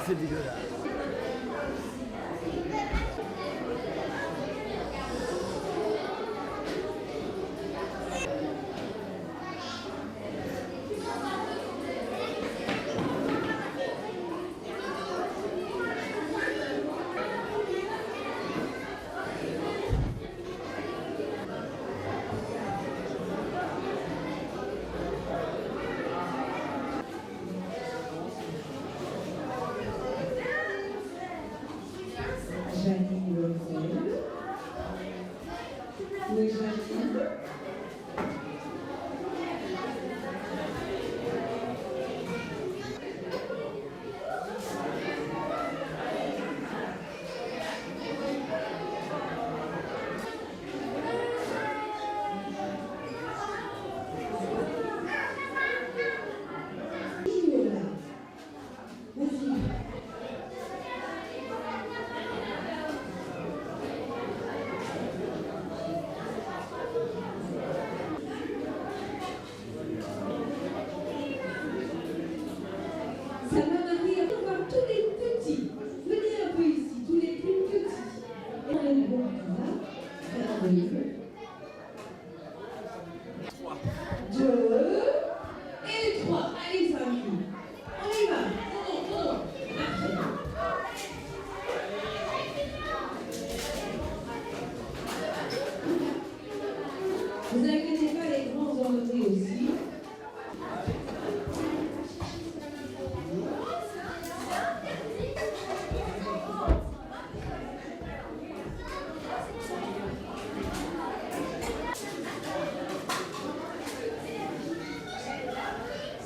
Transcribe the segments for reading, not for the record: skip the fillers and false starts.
c'est dégueulasse. Janine Lozel. Oui, Janine. Ça m'a marié à voir tous les petits. Venez un peu ici, tous les plus petits. Et on est bon, là, merveilleux. 2 et 3. Allez, amis. On y va. Après. Vous inquiétez pas, les grands ont noté aussi.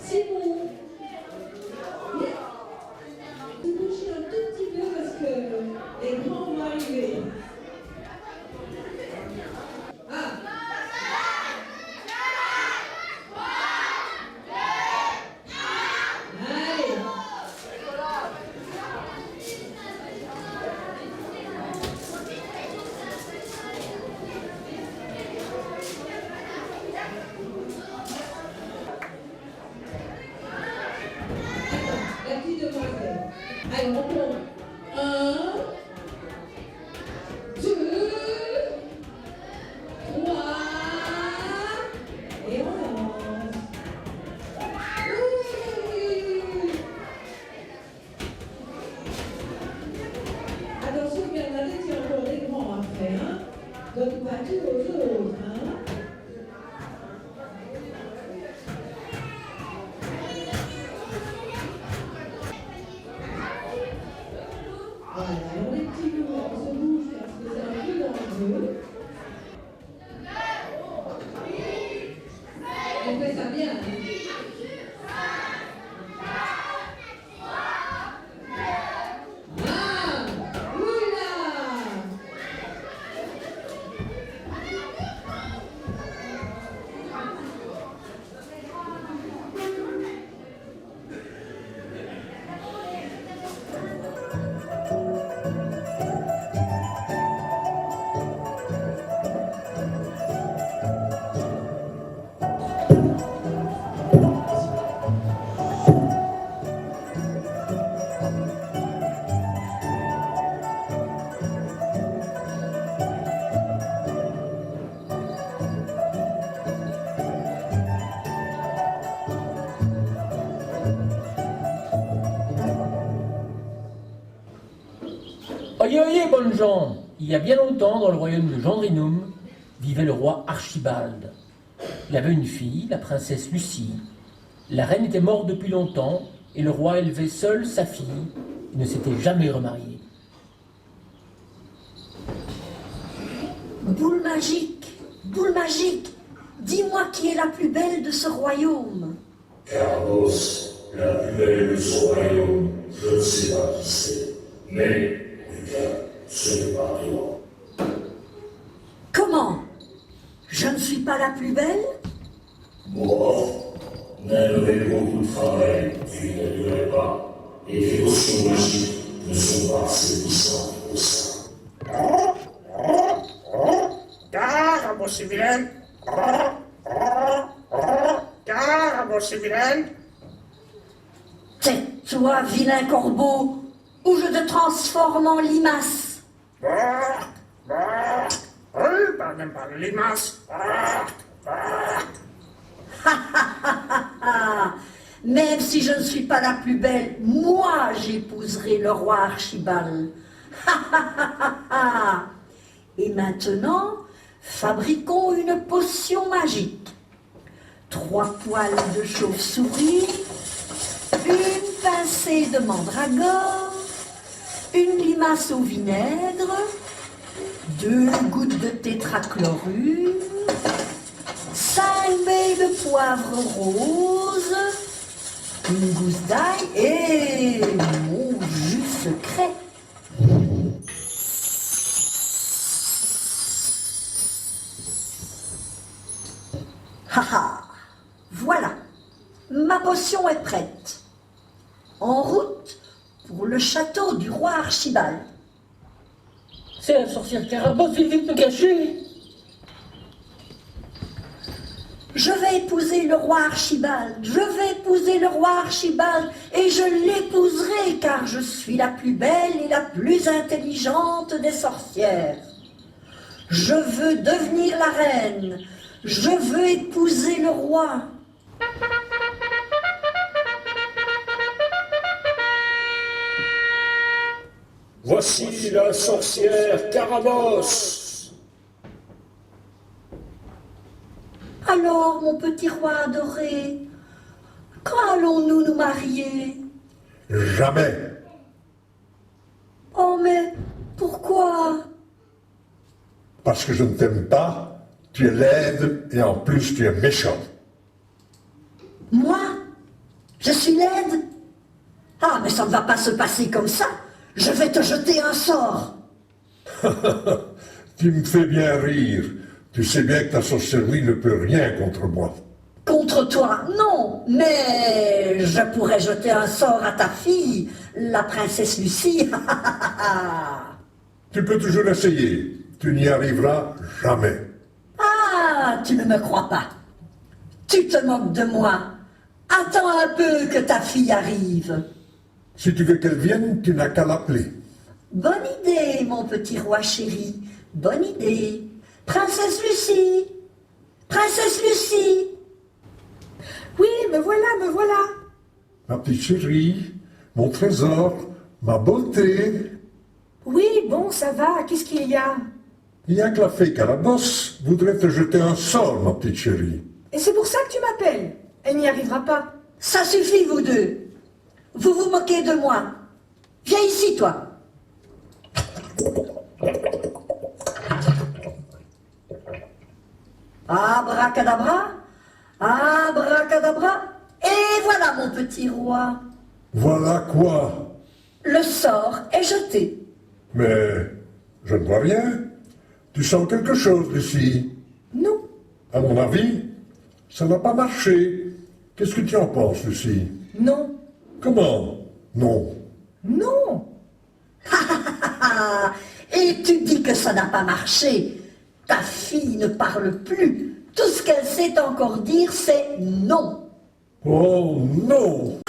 C'est bon. Vous bougez un tout petit peu parce que les grands vont arriver. Ah. Allez. La petite demoiselle. Allez, on compte. 1, 2, 3. Et on avance. Oui. Attention, bien regardez qu'il y a encore des grands après. Hein. Donne pas tout aux autres. Hein. Voilà, alors les petits loups, on se bouge parce que c'est un peu dangereux. On fait ça bien. Hein. Ah, oula! Oyez, oyez, bonnes gens! Il y a bien longtemps, dans le royaume de Gendrinum, vivait le roi Archibald. Il avait une fille, la princesse Lucie. La reine était morte depuis longtemps, et le roi élevait seul sa fille, et ne s'était jamais remarié. Boule magique, dis-moi qui est la plus belle de ce royaume. Carlos, la plus belle de ce royaume, je ne sais pas qui c'est, mais Lucas, ce n'est pas toi. Comment? Je ne suis pas la plus belle? Moi, même avec beaucoup de travail, tu ne durais pas, et tes potions magiques ne sont pas assez puissantes pour ça. Carabo, c'est vilaine. Carabo, c'est vilaine. Tais-toi, vilain corbeau, ou je te transforme en limace. Oui, n'aime pas les limaces. Même si je ne suis pas la plus belle, moi j'épouserai le roi Archibald. Et maintenant, fabriquons une potion magique. 3 poils de chauve-souris, une pincée de mandragore, une limace au vinaigre, 2 gouttes de tétrachlorure, 5 baies de poivre rose, une gousse d'ail et mon jus secret. Haha, voilà, ma potion est prête. En route pour le château du roi Archibald. C'est la sorcière Carabosse, viens vite me cacher. Je vais épouser le roi Archibald, je vais épouser le roi Archibald, et je l'épouserai car je suis la plus belle et la plus intelligente des sorcières. Je veux devenir la reine, je veux épouser le roi. Voici la sorcière Carabosse. Alors, mon petit roi adoré, quand allons-nous nous marier? Jamais. Oh, mais pourquoi? Parce que je ne t'aime pas, tu es laide et en plus tu es méchant. Moi? Je suis laide? Ah, mais ça ne va pas se passer comme ça. Je vais te jeter un sort. Tu me fais bien rire. Tu sais bien que ta sorcellerie ne peut rien contre moi. Contre toi, non, mais je pourrais jeter un sort à ta fille, la princesse Lucie. Tu peux toujours essayer. Tu n'y arriveras jamais. Ah, tu ne me crois pas. Tu te moques de moi. Attends un peu que ta fille arrive. Si tu veux qu'elle vienne, tu n'as qu'à l'appeler. Bonne idée, mon petit roi chéri. Bonne idée. Princesse Lucie. Princesse Lucie. Oui, me voilà, me voilà. Ma petite chérie, mon trésor, ma beauté. Oui, bon, ça va, qu'est-ce qu'il y a? Il n'y a que la fée Carabosse voudrait te jeter un sort, ma petite chérie. Et c'est pour ça que tu m'appelles. Elle n'y arrivera pas. Ça suffit, vous deux. Vous vous moquez de moi. Viens ici, toi. Abracadabra, abracadabra, et voilà mon petit roi. Voilà quoi? Le sort est jeté. Mais je ne vois rien. Tu sens quelque chose, Lucie? Non. À mon avis, ça n'a pas marché. Qu'est-ce que tu en penses, Lucie? Non. Comment? Non. Non. Et tu dis que ça n'a pas marché. Ta fille ne parle plus. Tout ce qu'elle sait encore dire, c'est non. Oh non!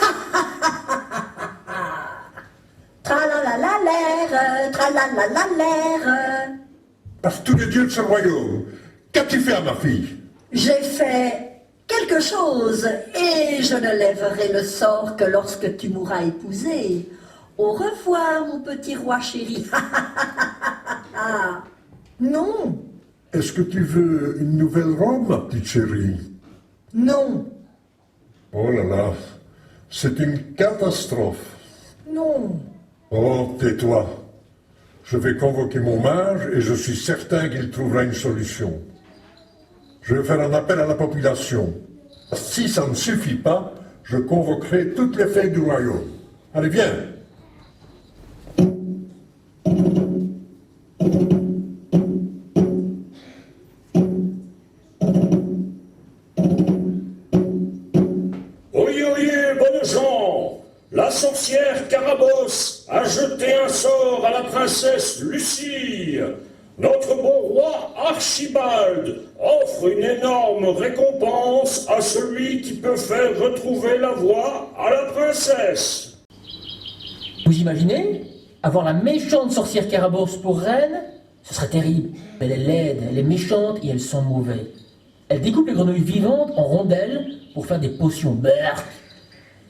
Tralalalalaire, tralalalalaire. Par tous les dieux de ce royaume, qu'as-tu fait à ma fille? J'ai fait quelque chose et je ne lèverai le sort que lorsque tu m'auras épousé. Au revoir, mon petit roi chéri. Non. Est-ce que tu veux une nouvelle robe, ma petite chérie? Non. Oh là là, c'est une catastrophe. Non. Oh, tais-toi. Je vais convoquer mon mage et je suis certain qu'il trouvera une solution. Je vais faire un appel à la population. Si ça ne suffit pas, je convoquerai toutes les fées du royaume. Allez, viens. Oyez, oyez, bonnes gens! La sorcière Carabosse a jeté un sort à la princesse Lucie. Notre bon roi Archibald offre une énorme récompense à celui qui peut faire retrouver la voix à la princesse. Vous imaginez avoir la méchante sorcière Carabosse pour reine? Ce serait terrible. Elle est laide, elle est méchante et elle sent mauvais. Elle découpe les grenouilles vivantes en rondelles pour faire des potions. Berk.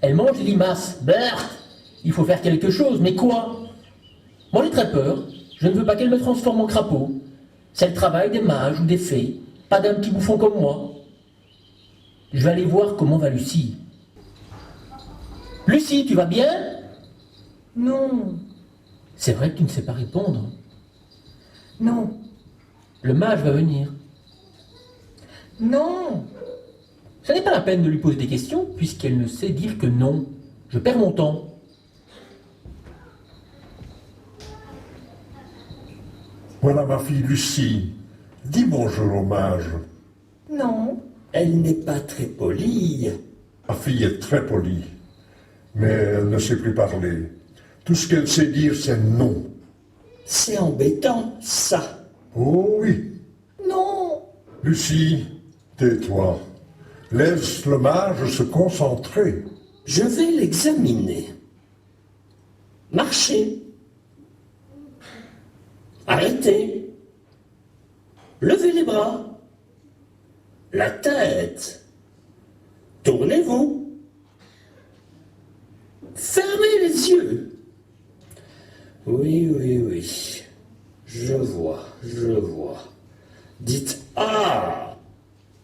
Elle mange les limaces. Berk. Il faut faire quelque chose, mais quoi? Moi j'ai très peur. Je ne veux pas qu'elle me transforme en crapaud. C'est le travail des mages ou des fées, pas d'un petit bouffon comme moi. Je vais aller voir comment va Lucie. Lucie, tu vas bien? Non, C'est vrai que tu ne sais pas répondre. non, Le mage va venir. non. Ce n'est pas la peine de lui poser des questions, puisqu'elle ne sait dire que non. Je perds mon temps. Voilà ma fille Lucie. Dis bonjour au mage. Non, Elle n'est pas très polie. Ma fille est très polie, mais elle ne sait plus parler. Tout ce qu'elle sait dire, c'est non. C'est embêtant, ça. Oh oui. non, Lucie, tais-toi. Laisse le mage se concentrer. Je vais l'examiner. Marchez. Arrêtez. Levez les bras. La tête. Tournez-vous. Fermez les yeux. Oui, oui, oui. Je vois, je vois. Dites ah.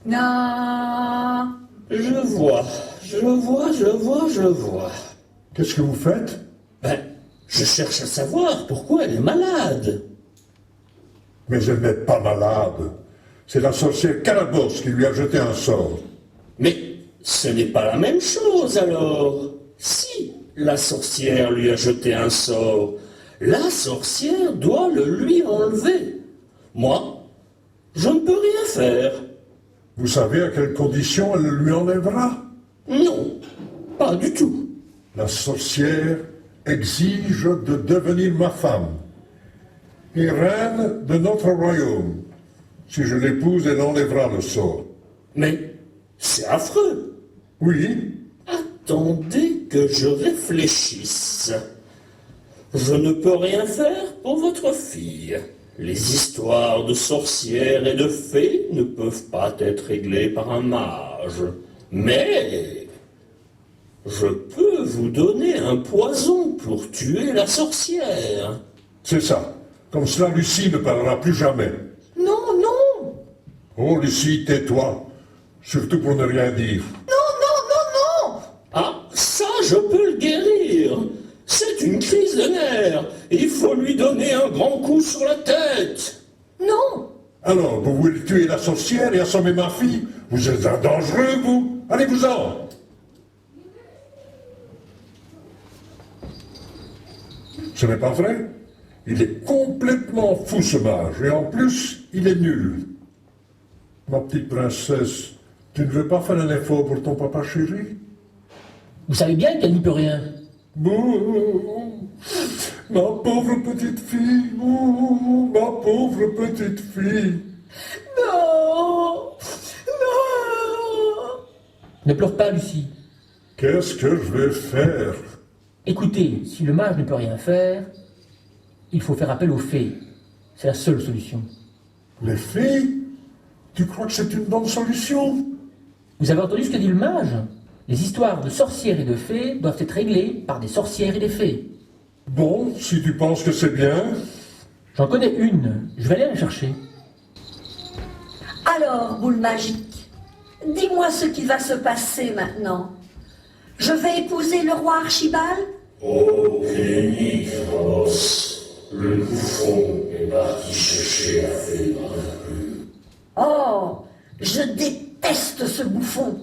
non. Je vois, je vois, je vois, je vois. Qu'est-ce que vous faites? Ben, je cherche à savoir pourquoi elle est malade. Mais elle n'est pas malade. C'est la sorcière Carabosse qui lui a jeté un sort. Mais ce n'est pas la même chose alors. Si la sorcière lui a jeté un sort, la sorcière doit le lui enlever. Moi, je ne peux rien faire. Vous savez à quelles conditions elle le lui enlèvera? Non, pas du tout. La sorcière exige de devenir ma femme et reine de notre royaume. Si je l'épouse, elle enlèvera le sort. Mais c'est affreux. Oui, Attendez que je réfléchisse. Je ne peux rien faire pour votre fille. Les histoires de sorcières et de fées ne peuvent pas être réglées par un mage. Mais je peux vous donner un poison pour tuer la sorcière. c'est ça. Comme cela, Lucie ne parlera plus jamais. Non, non, Oh, Lucie, tais-toi. Surtout pour ne rien dire. non, non, non, non. Ah, ça, je peux le guérir. C'est une crise de nerfs. Il faut lui donner un grand coup sur la tête. Non, Alors, vous voulez tuer la sorcière et assommer ma fille? Vous êtes un dangereux, vous. Allez-vous-en. Ce n'est pas vrai? Il est complètement fou, ce mage. Et en plus, il est nul. Ma petite princesse, tu ne veux pas faire un effort pour ton papa chéri? Vous savez bien qu'elle n'y peut rien. Bouh, ma pauvre petite fille, bouh, ma pauvre petite fille. non, non. Ne pleure pas, Lucie. Qu'est-ce que je vais faire? Écoutez, si le mage ne peut rien faire, il faut faire appel aux fées. C'est la seule solution. Les filles? Tu crois que c'est une bonne solution? Vous avez entendu ce qu'a dit le mage? Les histoires de sorcières et de fées doivent être réglées par des sorcières et des fées. Bon, si tu penses que c'est bien. J'en connais une, je vais aller la chercher. Alors, boule magique, dis-moi ce qui va se passer maintenant. Je vais épouser le roi Archibald? Oh, Clénie, le bouffon est parti chercher la fée dans la rue. Oh, je déteste ce bouffon.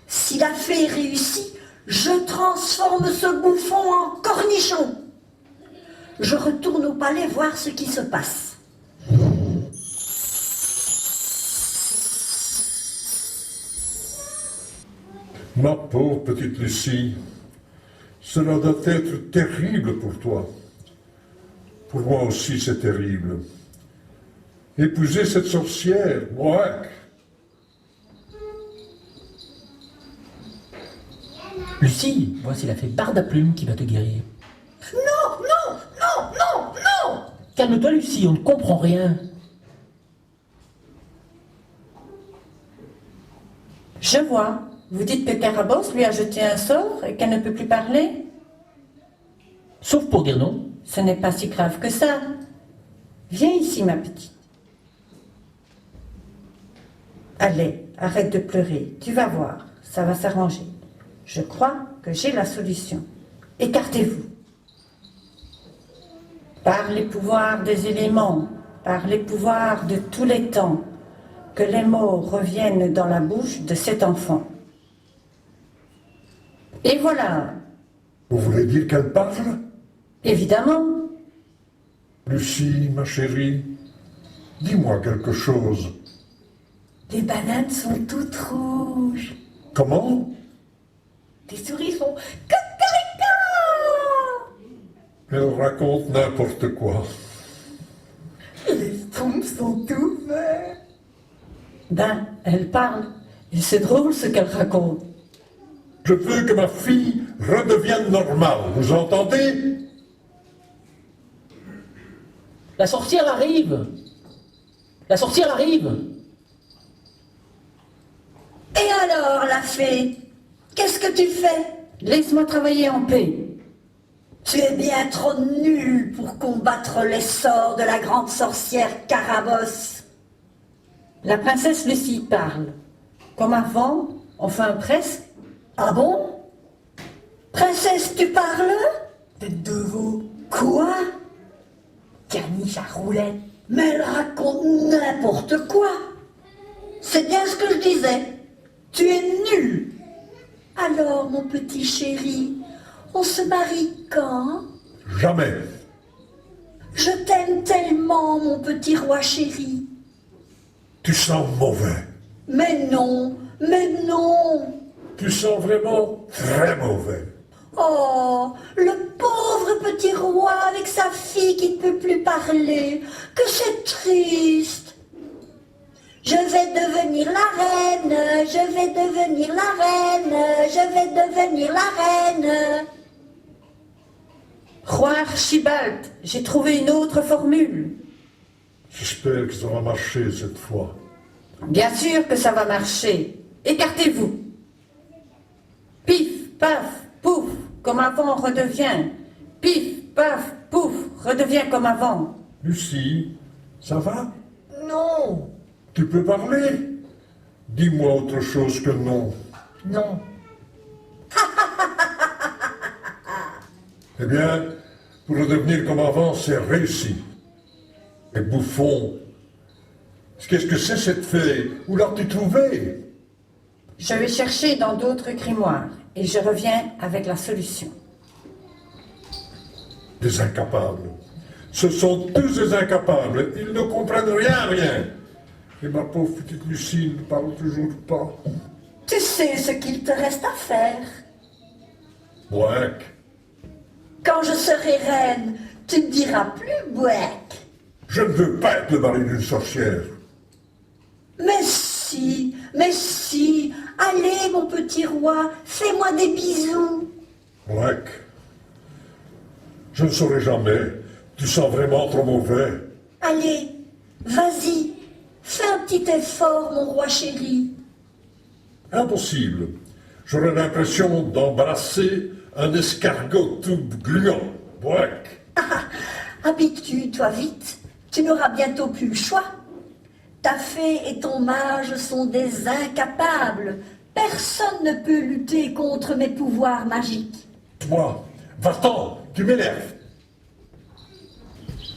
Si la fée réussit, je transforme ce bouffon en cornichon. Je retourne au palais voir ce qui se passe. Ma pauvre petite Lucie, cela doit être terrible pour toi. Pour moi aussi, c'est terrible. Épouser cette sorcière, ouais. Lucie, voici la fée Barbe à Plume qui va te guérir. Non, non, non, non, non. Calme-toi, Lucie, on ne comprend rien. Je vois. Vous dites que Carabosse lui a jeté un sort et qu'elle ne peut plus parler? Sauf pour dire non. Ce n'est pas si grave que ça. Viens ici, ma petite. Allez, arrête de pleurer. Tu vas voir, ça va s'arranger. Je crois que j'ai la solution. Écartez-vous. Par les pouvoirs des éléments, par les pouvoirs de tous les temps, que les mots reviennent dans la bouche de cet enfant. Et voilà, Vous voulez dire qu'elle parle? évidemment. Lucie, ma chérie, dis-moi quelque chose. Les bananes sont toutes rouges. Comment? Les souris font cocorico. Elle raconte n'importe quoi. Les schtroumpfs sont tout verts. Ben, elle parle. Et c'est drôle ce qu'elle raconte. Je veux que ma fille redevienne normale, vous entendez? La sorcière arrive. La sorcière arrive. Et alors, la fée, qu'est-ce que tu fais? Laisse-moi travailler en paix. Tu es bien trop nul pour combattre les sorts de la grande sorcière Carabosse. La princesse Lucie parle. Comme avant, enfin presque. Ah bon? Princesse, tu parles? Tête de veau. Quoi? Caniche à roulette. Mais elle raconte n'importe quoi. C'est bien ce que je disais. Tu es nul. Alors, mon petit chéri, on se marie quand? Jamais. Je t'aime tellement, mon petit roi chéri. Tu sens mauvais. Mais non, mais non. Tu sens vraiment très mauvais. Oh, le pauvre petit roi avec sa fille qui ne peut plus parler. Que c'est triste. Je vais devenir la reine, je vais devenir la reine, je vais devenir la reine. Roi Archibald, j'ai trouvé une autre formule. J'espère que ça va marcher cette fois. Bien sûr que ça va marcher. Écartez-vous. Pif, paf, pouf, comme avant redevient. Pif, paf, pouf, redevient comme avant. Lucie, ça va? Non, Tu peux parler? Dis-moi autre chose que non. non. Eh bien, pour redevenir comme avant, c'est réussi. Et bouffon, qu'est-ce que c'est cette fée? Où l'as-tu trouvée? Je vais chercher dans d'autres grimoires et je reviens avec la solution. Des incapables. Ce sont tous des incapables. Ils ne comprennent rien. Et ma pauvre petite Lucie ne parle toujours pas. Tu sais ce qu'il te reste à faire. Bouac. Quand je serai reine, tu ne diras plus Bouec. Je ne veux pas être le mari d'une sorcière. Mais si, allez mon petit roi, fais-moi des bisous. Bouac. Je ne saurai jamais. Tu sens vraiment trop mauvais. Allez, vas-y, fais un petit effort mon roi chéri. Impossible. J'aurais l'impression d'embrasser un escargot tout gluant. Bouac. Habitue-toi vite, tu n'auras bientôt plus le choix. Ta fée et ton mage sont des incapables. Personne ne peut lutter contre mes pouvoirs magiques. Toi, va-t'en, tu m'énerves.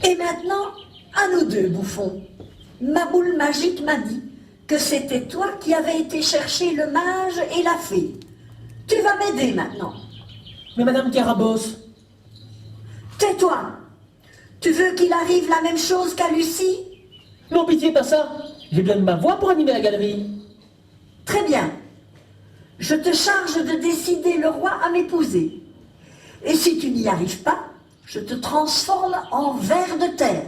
Et maintenant, à nous deux, bouffons. Ma boule magique m'a dit que c'était toi qui avais été chercher le mage et la fée. Tu vas m'aider maintenant. Mais Madame Carabosse, Tais-toi. Tu veux qu'il arrive la même chose qu'à Lucie? non pitié, pas ça. J'ai besoin de ma voix pour animer la galerie. Très bien. Je te charge de décider le roi à m'épouser. Et si tu n'y arrives pas, je te transforme en ver de terre.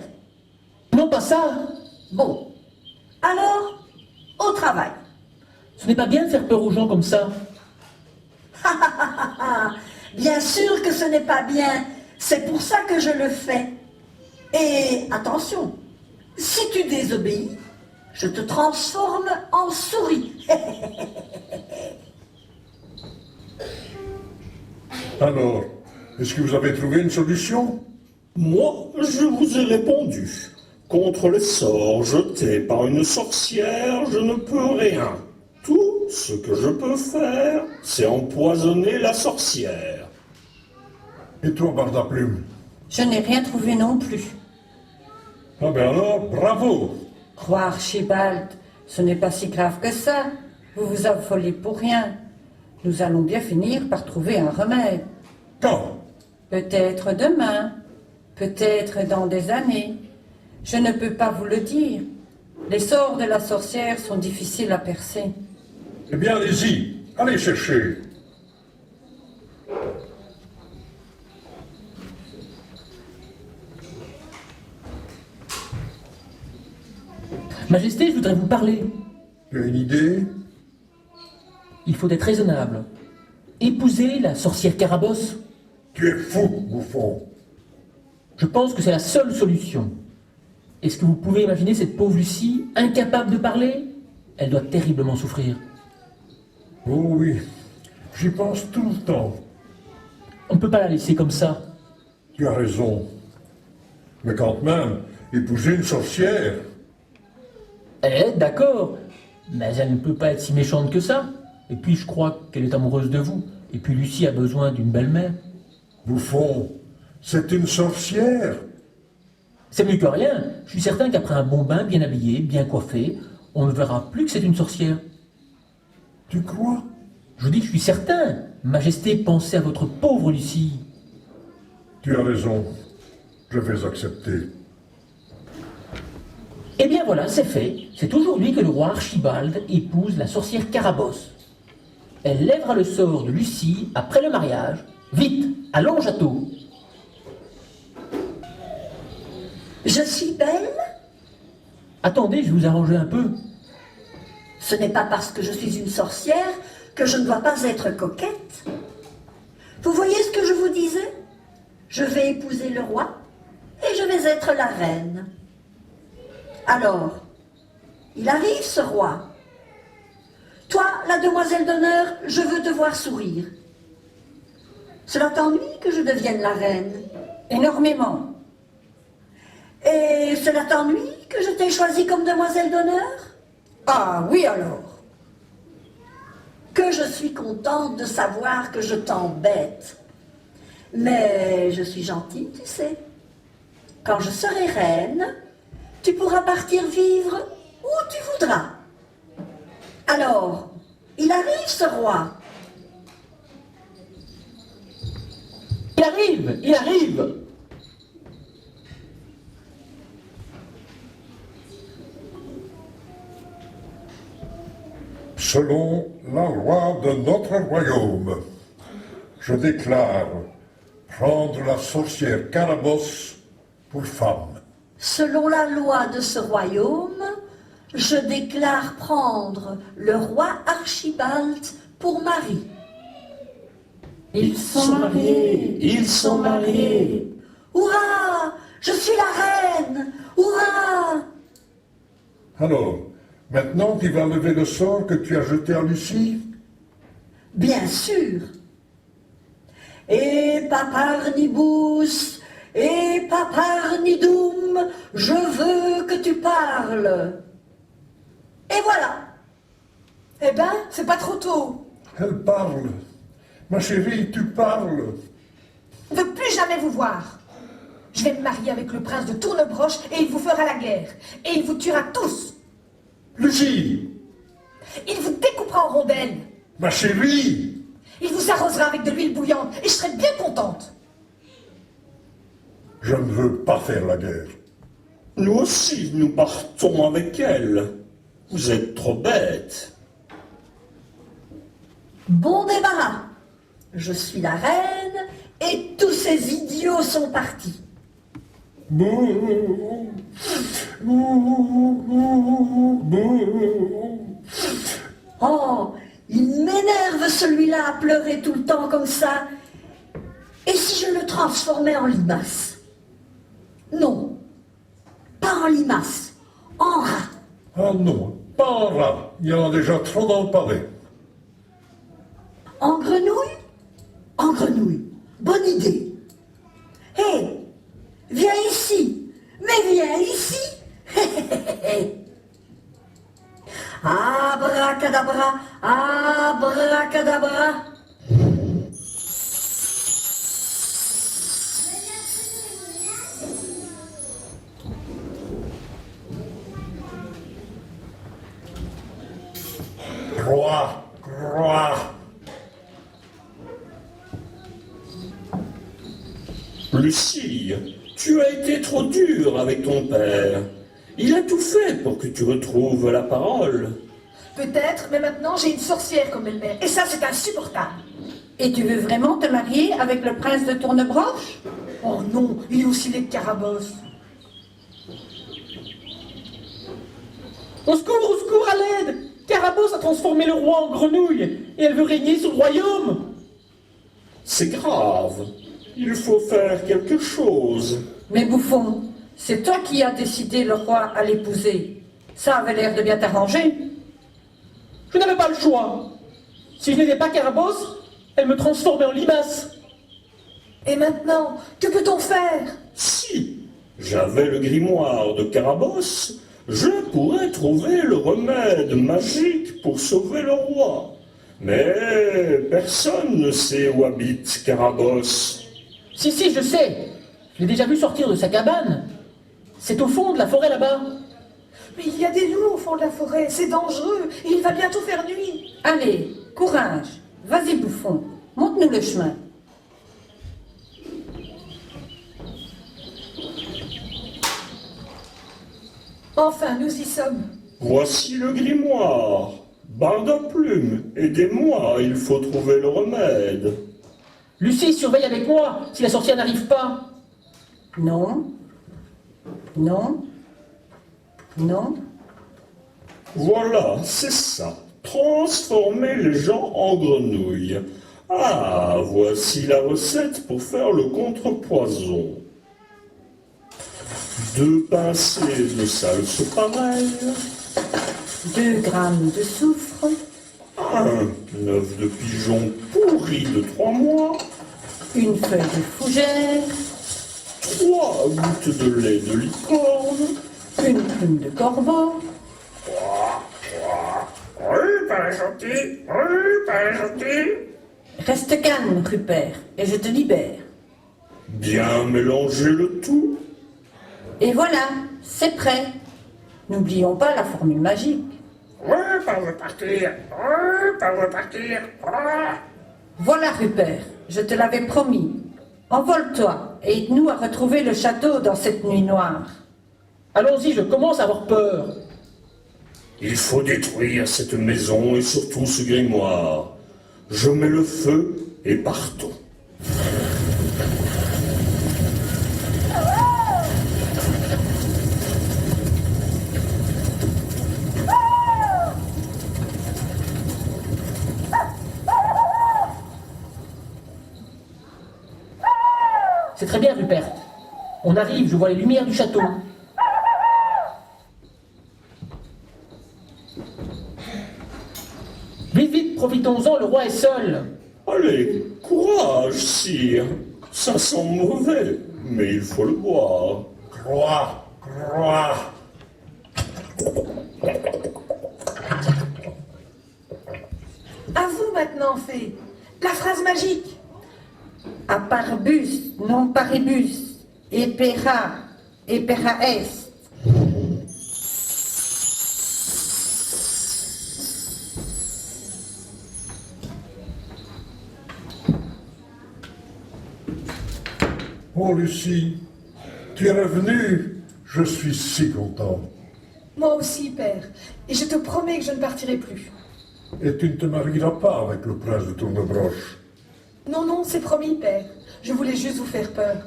Non, pas ça. Bon. Alors, au travail. Ce n'est pas bien de faire peur aux gens comme ça. Bien sûr que ce n'est pas bien, C'est pour ça que je le fais. Et attention, si tu désobéis, je te transforme en souris. Alors, est-ce que vous avez trouvé une solution? Moi, je vous ai répondu. Contre les sorts jetés par une sorcière, je ne peux rien. Tout ce que je peux faire, c'est empoisonner la sorcière. Et toi, Bardaplume? Je n'ai rien trouvé non plus. Ah ben alors, bravo! Roi Archibald, ce n'est pas si grave que ça. Vous vous affolez pour rien. Nous allons bien finir par trouver un remède. Quand? Peut-être demain, peut-être dans des années. Je ne peux pas vous le dire. Les sorts de la sorcière sont difficiles à percer. Eh bien, allez-y, allez chercher. Majesté, je voudrais vous parler. Tu as une idée? Il faut être raisonnable. Épouser la sorcière Carabosse, Tu es fou, bouffon. je pense que c'est la seule solution. Est-ce que vous pouvez imaginer cette pauvre Lucie, incapable de parler? Elle doit terriblement souffrir. Oh oui, j'y pense tout le temps. On ne peut pas la laisser comme ça. Tu as raison. Mais quand même, épouser une sorcière, Elle est d'accord, mais elle ne peut pas être si méchante que ça. Et puis je crois qu'elle est amoureuse de vous. Et puis Lucie a besoin d'une belle-mère. bouffon, c'est une sorcière. C'est mieux que rien. Je suis certain qu'après un bon bain, bien habillé, bien coiffé, on ne verra plus que c'est une sorcière. Tu crois? Je vous dis que je suis certain. Majesté, pensez à votre pauvre Lucie. Tu as raison. Je vais accepter. Eh bien voilà, c'est fait. C'est aujourd'hui que le roi Archibald épouse la sorcière Carabosse. Elle lèvera le sort de Lucie après le mariage. Vite, allons au château. Je suis belle? Attendez, je vais vous arranger un peu. Ce n'est pas parce que je suis une sorcière que je ne dois pas être coquette. Vous voyez ce que je vous disais? Je vais épouser le roi et je vais être la reine. Alors, il arrive ce roi. Toi, la demoiselle d'honneur, je veux te voir sourire. Cela t'ennuie que je devienne la reine? Énormément. Et cela t'ennuie que je t'ai choisie comme demoiselle d'honneur? Ah oui alors. Que je suis contente de savoir que je t'embête. Mais je suis gentille, tu sais. Quand je serai reine, tu pourras partir vivre où tu voudras. Alors, il arrive ce roi. Il arrive, il arrive. Selon la loi de notre royaume, je déclare prendre la sorcière Carabosse pour femme. Selon la loi de ce royaume, je déclare prendre le roi Archibald pour mari. Ils sont mariés. Ils sont mariés. Hurrah! Je suis la reine! Hurrah! Alors, maintenant tu vas lever le sort que tu as jeté à Lucie? Bien sûr. Et paparnibus, et paparnidoum, je veux que tu parles. Et voilà. Eh ben, c'est pas trop tôt. Elle parle. Ma chérie, tu parles. Je ne veux plus jamais vous voir. Je vais me marier avec le prince de Tournebroche et il vous fera la guerre. Et il vous tuera tous. Lucie, Il vous découpera en rondelles. ma chérie. Il vous arrosera avec de l'huile bouillante et je serai bien contente. Je ne veux pas faire la guerre. Nous aussi, nous partons avec elle. Vous êtes trop bête. Bon débarras. Je suis la reine et tous ces idiots sont partis. Bouh, bouh, bouh, bouh. Oh, il m'énerve celui-là à pleurer tout le temps comme ça. Et si je le transformer en limace. Non, pas en limace, en rat. Ah non, pas en rat. Il y en a déjà trop dans le palais. En grenouille? En grenouille. Bonne idée. Hé, viens ici. Mais viens ici. Abracadabra, abracadabra. Roi, roi. Lucie, tu as été trop dure avec ton père. Il a tout fait pour que tu retrouves la parole. Peut-être, mais maintenant j'ai une sorcière comme belle-mère. Et ça, c'est insupportable. Et tu veux vraiment te marier avec le prince de Tournebroche? Oh non, il est aussi laid que Carabosse. Au secours, à l'aide! Carabosse a transformé le roi en grenouille et elle veut régner sur le royaume. C'est grave. Il faut faire quelque chose. Mais bouffon, c'est toi qui as décidé le roi à l'épouser. Ça avait l'air de bien t'arranger. Je n'avais pas le choix. Si je n'étais pas Carabosse, elle me transformait en limace. Et maintenant, que peut-on faire? Si j'avais le grimoire de Carabosse, je pourrais trouver le remède magique pour sauver le roi. Mais personne ne sait où habite Carabosse. Si, je sais. Je l'ai déjà vu sortir de sa cabane. C'est au fond de la forêt là-bas. Mais il y a des loups au fond de la forêt, c'est dangereux, et il va bientôt faire nuit. Allez, courage. Vas-y, bouffon. Montre-nous le chemin. Enfin, nous y sommes. Voici le grimoire. Barde à plume, aidez-moi, il faut trouver le remède. Lucie, surveille avec moi si la sorcière n'arrive pas. Non. Non. Non. Voilà, c'est ça. Transformer les gens en grenouilles. Ah, voici la recette pour faire le contrepoison. 2 pincées de salse pareille. 2 grammes de soufre. 1 œuf de pigeon pourri de 3 mois. 1 feuille de fougère. 3 gouttes de lait de licorne. 1 plume de corbeau. Oui, pas gentil. Oui, pas gentil. Reste calme, Rupert, et je te libère. Bien mélanger le tout. Et voilà, c'est prêt. N'oublions pas la formule magique. Oui, pas repartir. Oui, pas repartir. Ah. Voilà, Rupert, je te l'avais promis. Envole-toi et aide-nous à retrouver le château dans cette nuit noire. Allons-y, je commence à avoir peur. Il faut détruire cette maison et surtout ce grimoire. Je mets le feu et partons. C'est très bien, Rupert. On arrive, je vois les lumières du château. Vite, vite, profitons-en, le roi est seul. Allez, courage, sire. Ça sent mauvais, mais il faut le boire. Croix, croix. À vous maintenant, fée. La phrase magique. Aparbus, non paribus, epera est. Oh Lucie, tu es revenue. Je suis si content. Moi aussi, père. Et je te promets que je ne partirai plus. Et tu ne te marieras pas avec le prince de Tournebroche. Non, non, c'est promis, père. Je voulais juste vous faire peur.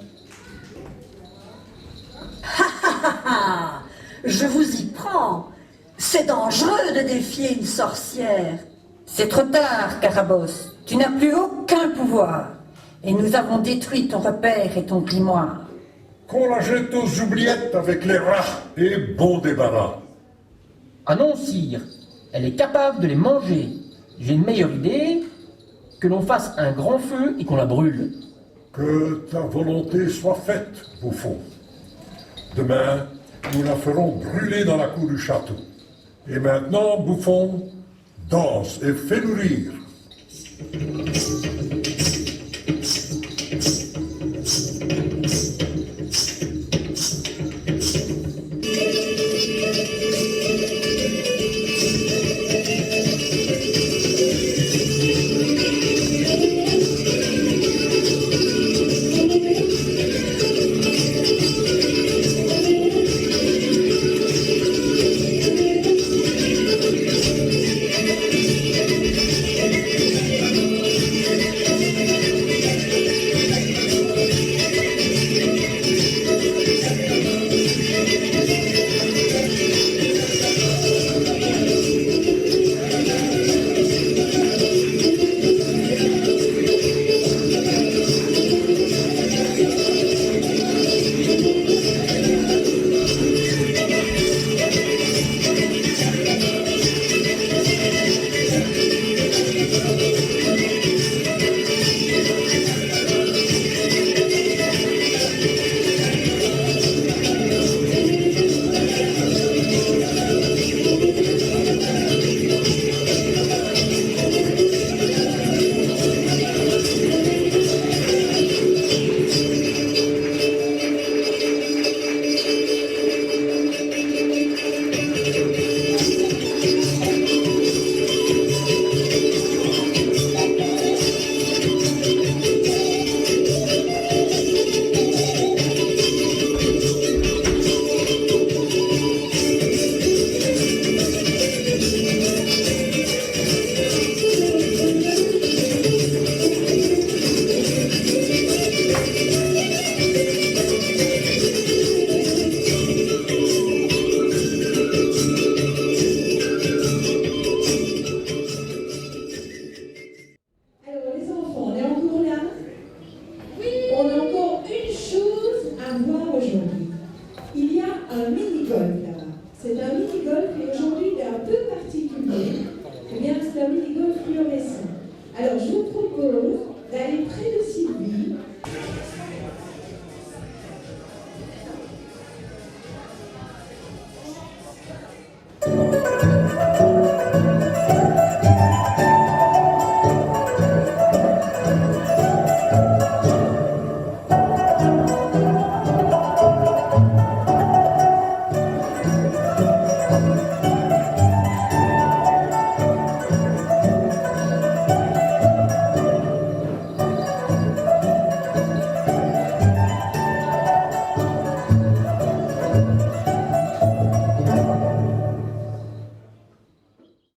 Ah, je vous y prends. C'est dangereux de défier une sorcière. C'est trop tard, Carabosse. Tu n'as plus aucun pouvoir. Et nous avons détruit ton repère et ton grimoire. Qu'on la jette aux oubliettes avec les rats et bon débarras. Ah non, sire, elle est capable de les manger. J'ai une meilleure idée, que l'on fasse un grand feu et qu'on la brûle. Que ta volonté soit faite, bouffon. Demain, nous la ferons brûler dans la cour du château. Et maintenant, bouffon, danse et fais-nous rire.